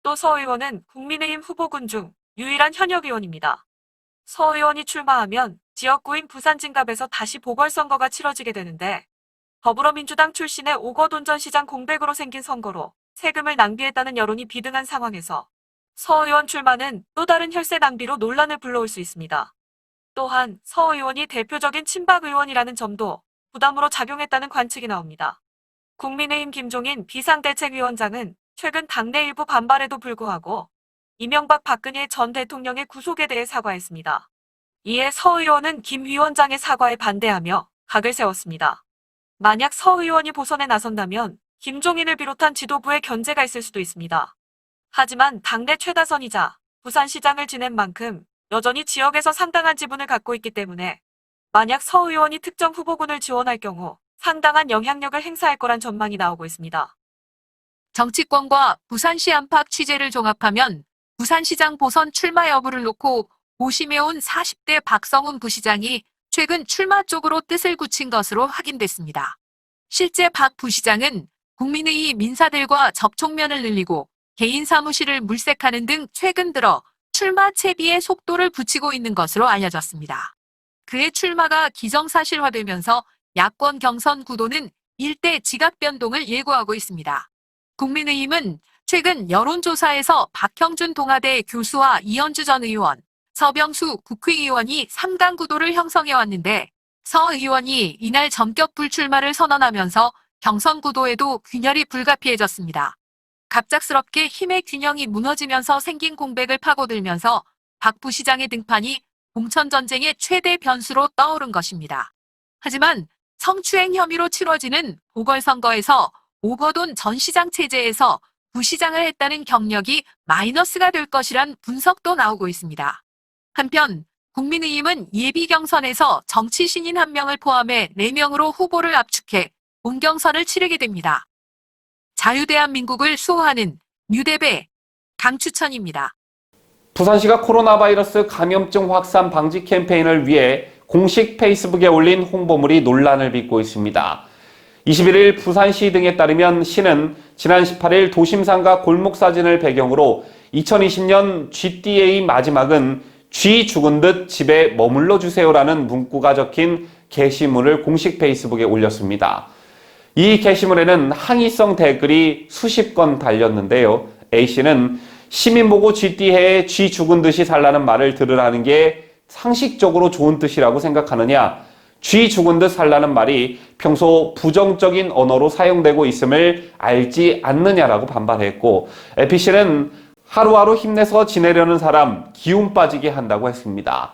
또 서 의원은 국민의힘 후보군 중 유일한 현역 의원입니다. 서 의원이 출마하면 지역구인 부산 진갑에서 다시 보궐선거가 치러지게 되는데 더불어민주당 출신의 오거돈 전 시장 공백으로 생긴 선거로 세금을 낭비했다는 여론이 비등한 상황에서 서 의원 출마는 또 다른 혈세 낭비로 논란을 불러올 수 있습니다. 또한 서 의원이 대표적인 친박 의원이라는 점도 부담으로 작용했다는 관측이 나옵니다. 국민의힘 김종인 비상대책위원장은 최근 당내 일부 반발에도 불구하고 이명박 박근혜 전 대통령의 구속에 대해 사과했습니다. 이에 서 의원은 김 위원장의 사과에 반대하며 각을 세웠습니다. 만약 서 의원이 보선에 나선다면 김종인을 비롯한 지도부의 견제가 있을 수도 있습니다. 하지만 당내 최다선이자 부산시장을 지낸 만큼 여전히 지역에서 상당한 지분을 갖고 있기 때문에 만약 서 의원이 특정 후보군을 지원할 경우 상당한 영향력을 행사할 거란 전망이 나오고 있습니다. 정치권과 부산시 안팎 취재를 종합하면 부산시장 보선 출마 여부를 놓고 고심해온 40대 박성훈 부시장이 최근 출마 쪽으로 뜻을 굳힌 것으로 확인됐습니다. 실제 박 부시장은 국민의힘 인사들과 접촉면을 늘리고 개인 사무실을 물색하는 등 최근 들어 출마 채비에 속도를 붙이고 있는 것으로 알려졌습니다. 그의 출마가 기정사실화되면서 야권 경선 구도는 일대 지각 변동을 예고하고 있습니다. 국민의힘은 최근 여론조사에서 박형준 동아대 교수와 이현주 전 의원, 서병수 국회의원이 3당 구도를 형성해왔는데 서 의원이 이날 전격 불출마를 선언하면서 경선 구도에도 균열이 불가피해졌습니다. 갑작스럽게 힘의 균형이 무너지면서 생긴 공백을 파고들면서 박 부시장의 등판이 공천 전쟁의 최대 변수로 떠오른 것입니다. 하지만 성추행 혐의로 치러지는 보궐선거에서 오거돈 전 시장 체제에서 부시장을 했다는 경력이 마이너스가 될 것이란 분석도 나오고 있습니다. 한편 국민의힘은 예비 경선에서 정치 신인 1명을 포함해 4명으로 후보를 압축해 본경선을 치르게 됩니다. 자유대한민국을 수호하는 뉴대배 강추천입니다. 부산시가 코로나 바이러스 감염증 확산 방지 캠페인을 위해 공식 페이스북에 올린 홍보물이 논란을 빚고 있습니다. 21일 부산시 등에 따르면 시는 지난 18일 도심상가 골목 사진을 배경으로 2020년 GDA 마지막은 쥐 죽은 듯 집에 머물러 주세요라는 문구가 적힌 게시물을 공식 페이스북에 올렸습니다. 이 게시물에는 항의성 댓글이 수십 건 달렸는데요. A씨는 시민 보고 쥐띠해에 쥐 죽은 듯이 살라는 말을 들으라는 게 상식적으로 좋은 뜻이라고 생각하느냐? 쥐 죽은 듯 살라는 말이 평소 부정적인 언어로 사용되고 있음을 알지 않느냐라고 반발했고, B씨는 하루하루 힘내서 지내려는 사람 기운 빠지게 한다고 했습니다.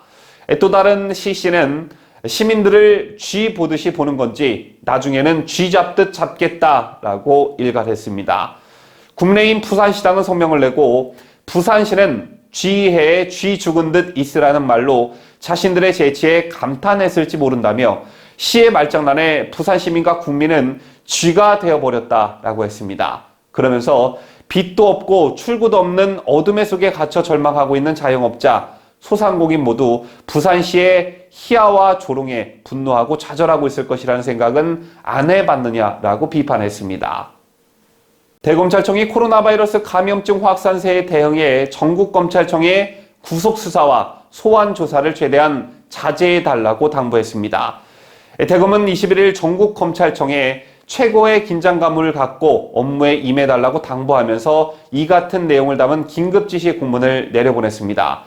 또 다른 C씨는 시민들을 쥐 보듯이 보는 건지 나중에는 쥐 잡듯 잡겠다라고 일갈했습니다. 국민의힘 부산시당은 성명을 내고 부산시는 쥐해에 쥐 죽은 듯 있으라는 말로 자신들의 재치에 감탄했을지 모른다며 시의 말장난에 부산 시민과 국민은 쥐가 되어버렸다라고 했습니다. 그러면서 빛도 없고 출구도 없는 어둠의 속에 갇혀 절망하고 있는 자영업자, 소상공인 모두 부산시의 희화와 조롱에 분노하고 좌절하고 있을 것이라는 생각은 안 해봤느냐라고 비판했습니다. 대검찰청이 코로나 바이러스 감염증 확산세에 대응해 전국검찰청에 구속수사와 소환조사를 최대한 자제해달라고 당부했습니다. 대검은 21일 전국검찰청에 최고의 긴장감을 갖고 업무에 임해달라고 당부하면서 이 같은 내용을 담은 긴급지시 공문을 내려보냈습니다.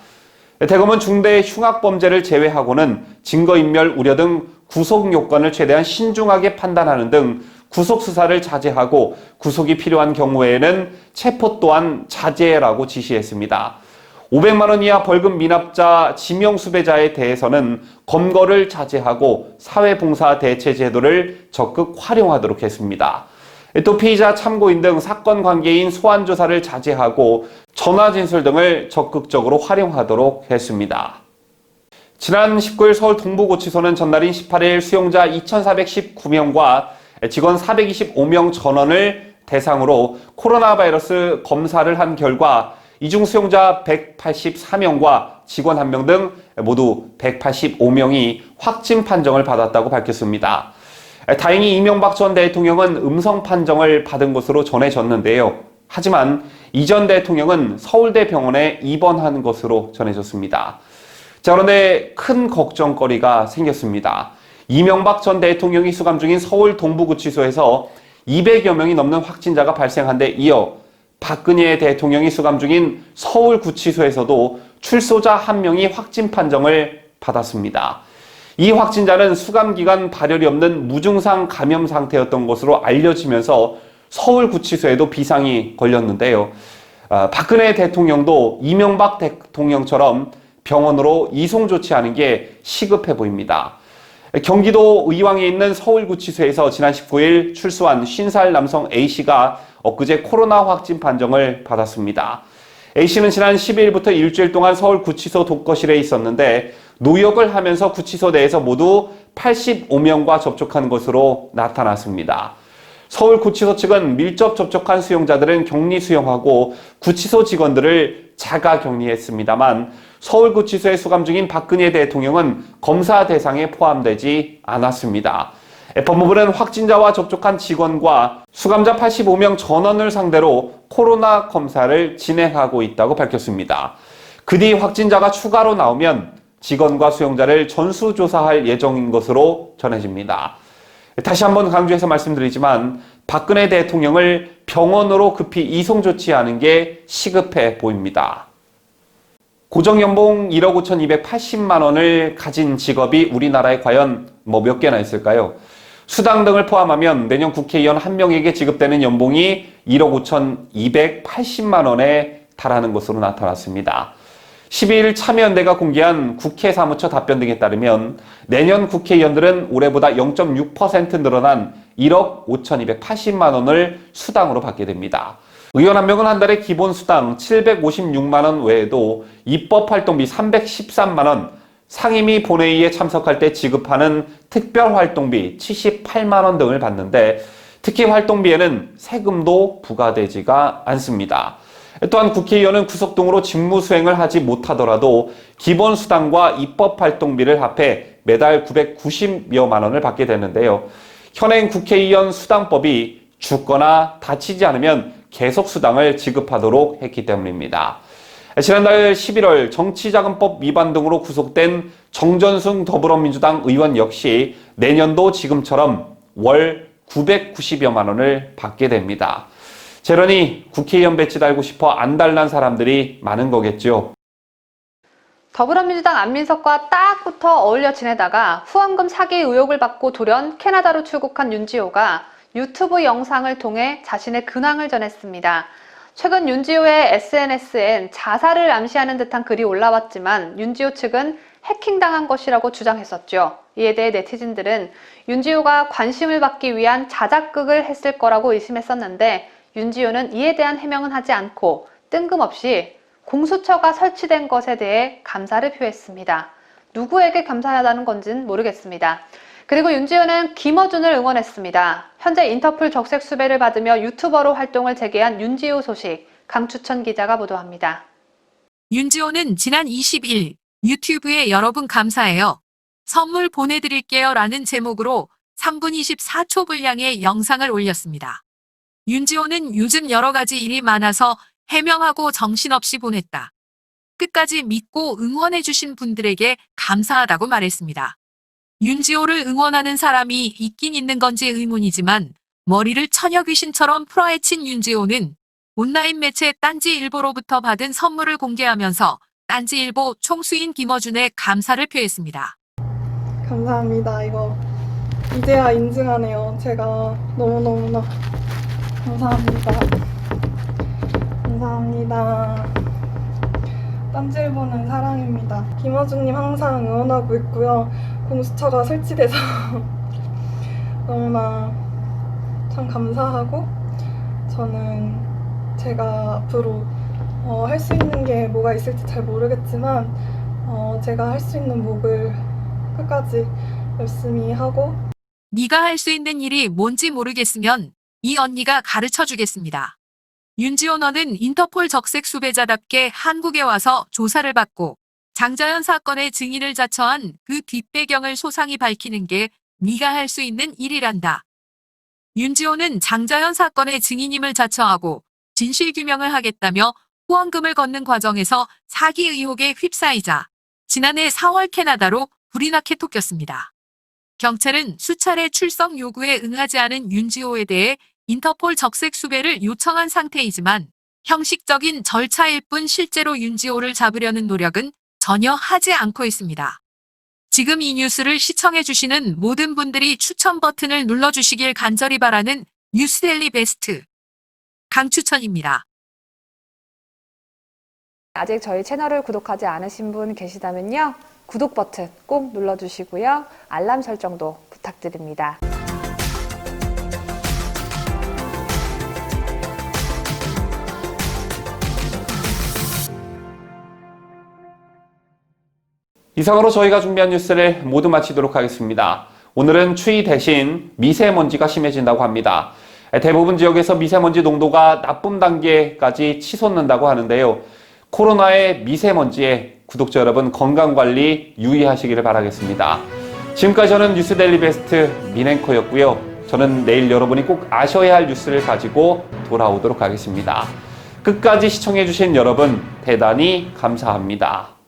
대검은 중대 흉악범죄를 제외하고는 증거인멸 우려 등 구속 요건을 최대한 신중하게 판단하는 등 구속 수사를 자제하고 구속이 필요한 경우에는 체포 또한 자제라고 지시했습니다. 500만 원 이하 벌금 미납자 지명 수배자에 대해서는 검거를 자제하고 사회봉사 대체 제도를 적극 활용하도록 했습니다. 또 피의자 참고인 등 사건 관계인 소환 조사를 자제하고 전화 진술 등을 적극적으로 활용하도록 했습니다. 지난 19일 서울 동부고치소는 전날인 18일 수용자 2,419명과 직원 425명 전원을 대상으로 코로나 바이러스 검사를 한 결과 이중 수용자 184명과 직원 1명 등 모두 185명이 확진 판정을 받았다고 밝혔습니다. 다행히 이명박 전 대통령은 음성 판정을 받은 것으로 전해졌는데요. 하지만 이 전 대통령은 서울대 병원에 입원한 것으로 전해졌습니다. 자, 그런데 큰 걱정거리가 생겼습니다. 이명박 전 대통령이 수감 중인 서울 동부구치소에서 200여 명이 넘는 확진자가 발생한 데 이어 박근혜 대통령이 수감 중인 서울구치소에서도 출소자 1명이 확진 판정을 받았습니다. 이 확진자는 수감기간 발열이 없는 무증상 감염 상태였던 것으로 알려지면서 서울구치소에도 비상이 걸렸는데요. 박근혜 대통령도 이명박 대통령처럼 병원으로 이송 조치하는 게 시급해 보입니다. 경기도 의왕에 있는 서울구치소에서 지난 19일 출소한 50살 남성 A씨가 엊그제 코로나 확진 판정을 받았습니다. A씨는 지난 12일부터 일주일 동안 서울구치소 독거실에 있었는데 노역을 하면서 구치소 내에서 모두 85명과 접촉한 것으로 나타났습니다. 서울구치소 측은 밀접 접촉한 수용자들은 격리 수용하고 구치소 직원들을 자가 격리했습니다만 서울구치소에 수감 중인 박근혜 대통령은 검사 대상에 포함되지 않았습니다. 법무부는 확진자와 접촉한 직원과 수감자 85명 전원을 상대로 코로나 검사를 진행하고 있다고 밝혔습니다. 그 뒤 확진자가 추가로 나오면 직원과 수용자를 전수조사할 예정인 것으로 전해집니다. 다시 한번 강조해서 말씀드리지만 박근혜 대통령을 병원으로 급히 이송 조치하는 게 시급해 보입니다. 고정연봉 1억 5,280만 원을 가진 직업이 우리나라에 과연 몇 개나 있을까요? 수당 등을 포함하면 내년 국회의원 한 명에게 지급되는 연봉이 1억 5,280만 원에 달하는 것으로 나타났습니다. 12일 참여연대가 공개한 국회 사무처 답변 등에 따르면 내년 국회의원들은 올해보다 0.6% 늘어난 1억 5,280만 원을 수당으로 받게 됩니다. 의원 한 명은 한 달에 기본 수당 756만 원 외에도 입법활동비 313만 원, 상임위 본회의에 참석할 때 지급하는 특별활동비 78만 원 등을 받는데 특히 활동비에는 세금도 부과되지가 않습니다. 또한 국회의원은 구속 등으로 직무 수행을 하지 못하더라도 기본 수당과 입법활동비를 합해 매달 990여만 원을 받게 되는데요. 현행 국회의원 수당법이 죽거나 다치지 않으면 계속 수당을 지급하도록 했기 때문입니다. 지난달 11월 정치자금법 위반 등으로 구속된 정전승 더불어민주당 의원 역시 내년도 지금처럼 월 990여만 원을 받게 됩니다. 재련이 국회의원 배지 달고 싶어 안달난 사람들이 많은 거겠죠. 더불어민주당 안민석과 딱 붙어 어울려 지내다가 후원금 사기 의혹을 받고 돌연 캐나다로 출국한 윤지호가 유튜브 영상을 통해 자신의 근황을 전했습니다. 최근 윤지호의 SNS엔 자살을 암시하는 듯한 글이 올라왔지만 윤지호 측은 해킹당한 것이라고 주장했었죠. 이에 대해 네티즌들은 윤지호가 관심을 받기 위한 자작극을 했을 거라고 의심했었는데 윤지호는 이에 대한 해명은 하지 않고 뜬금없이 공수처가 설치된 것에 대해 감사를 표했습니다. 누구에게 감사하다는 건지는 모르겠습니다. 그리고 윤지호는 김어준을 응원했습니다. 현재 인터폴 적색 수배를 받으며 유튜버로 활동을 재개한 윤지호 소식, 강추천 기자가 보도합니다. 윤지호는 지난 20일 유튜브에 여러분 감사해요. 선물 보내드릴게요 라는 제목으로 3분 24초 분량의 영상을 올렸습니다. 윤지호는 요즘 여러 가지 일이 많아서 해명하고 정신없이 보냈다. 끝까지 믿고 응원해주신 분들에게 감사하다고 말했습니다. 윤지호를 응원하는 사람이 있긴 있는 건지 의문이지만 머리를 처녀 귀신처럼 풀어헤친 윤지호는 온라인 매체 딴지일보로부터 받은 선물을 공개하면서 딴지일보 총수인 김어준의 감사를 표했습니다. 감사합니다. 이거 이제야 인증하네요. 제가 너무너무나 감사합니다. 감사합니다. 딴지일보는 사랑입니다. 김어준님 항상 응원하고 있고요. 공수처가 설치돼서 너무나 참 감사하고 저는 제가 앞으로 할 수 있는 게 뭐가 있을지 잘 모르겠지만 제가 할 수 있는 몫을 끝까지 열심히 하고 네가 할 수 있는 일이 뭔지 모르겠으면 이 언니가 가르쳐 주겠습니다. 윤지호 너는 인터폴 적색 수배자답게 한국에 와서 조사를 받고 장자연 사건의 증인을 자처한 그 뒷배경을 소상히 밝히는 게 네가 할 수 있는 일이란다. 윤지호는 장자연 사건의 증인임을 자처하고 진실규명을 하겠다며 후원금을 걷는 과정에서 사기 의혹에 휩싸이자 지난해 4월 캐나다로 불이 나게 쫓겼습니다. 경찰은 수차례 출석 요구에 응하지 않은 윤지호에 대해 인터폴 적색 수배를 요청한 상태이지만 형식적인 절차일 뿐 실제로 윤지호를 잡으려는 노력은 전혀 하지 않고 있습니다. 지금 이 뉴스를 시청해주시는 모든 분들이 추천 버튼을 눌러주시길 간절히 바라는 뉴스데일리 베스트 강추천입니다. 아직 저희 채널을 구독하지 않으신 분 계시다면요. 구독 버튼 꼭 눌러주시고요. 알람 설정도 부탁드립니다. 이상으로 저희가 준비한 뉴스를 모두 마치도록 하겠습니다. 오늘은 추위 대신 미세먼지가 심해진다고 합니다. 대부분 지역에서 미세먼지 농도가 나쁨 단계까지 치솟는다고 하는데요. 코로나의 미세먼지에 구독자 여러분 건강관리 유의하시기를 바라겠습니다. 지금까지 저는 뉴스데일리 베스트 민앵커였고요. 저는 내일 여러분이 꼭 아셔야 할 뉴스를 가지고 돌아오도록 하겠습니다. 끝까지 시청해주신 여러분 대단히 감사합니다.